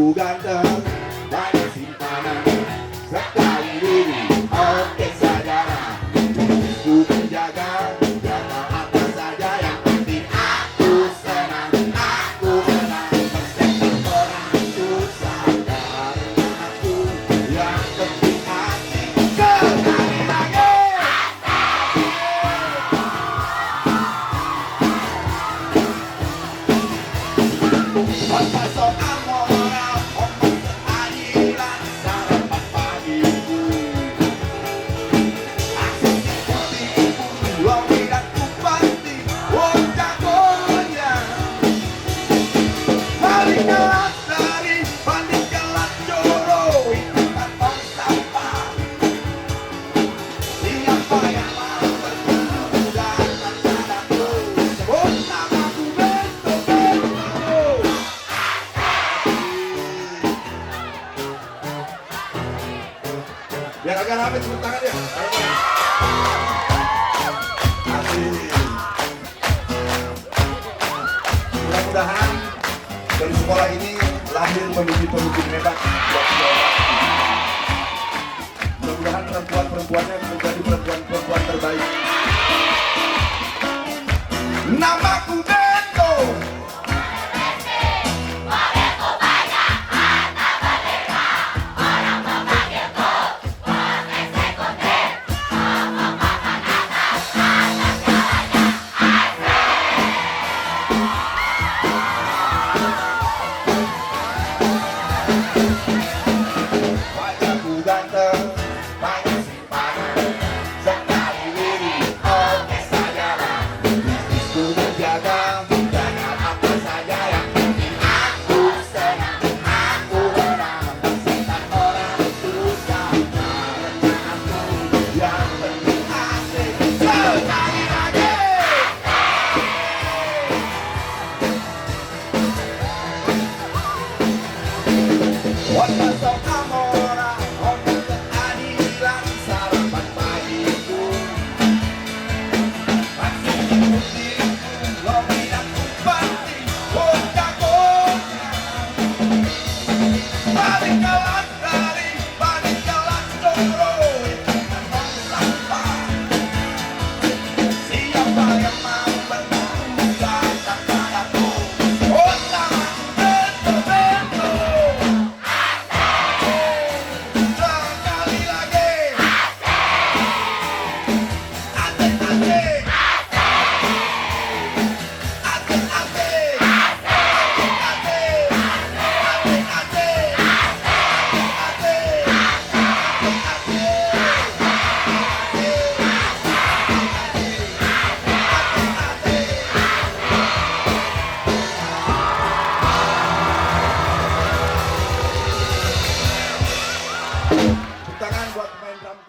Aku ganteng, banyak simpanan, sekali diri, oke saja. Ku menjaga, jaga apa saja, yang penting aku senang, aku menang. Persetan orang susah, karena aku yang penting asik. Sekali lagi. Tanpa soal moral, omong keadilan, sarapan pagiku. Asik seperti ibu, lomi dan kupati, oh jagonya. Bandingkanlah dari, bandingkanlah coro, ikutan tong sampah. Siapa yang mau bertemu datang padaku, sebut namaku Bento-Bento. Biar agak rame tepuk tangan ya. Asik. Mudah-mudahan dari sekolah ini lahir pemimpin-pemimpin hebat buat Jawa Barat. Mudah-mudahan perempuan-perempuannya menjadi perempuan-perempuan terbaik. Namaku Bento. Wajahku ganteng, banyak simpanan, sekali diri, oke saja. Bisnisku menjaga, jaga apa saja, yang penting aku senang, aku menang. Persetan orang susah, karena aku yang penting asik. Sekali lagi. What?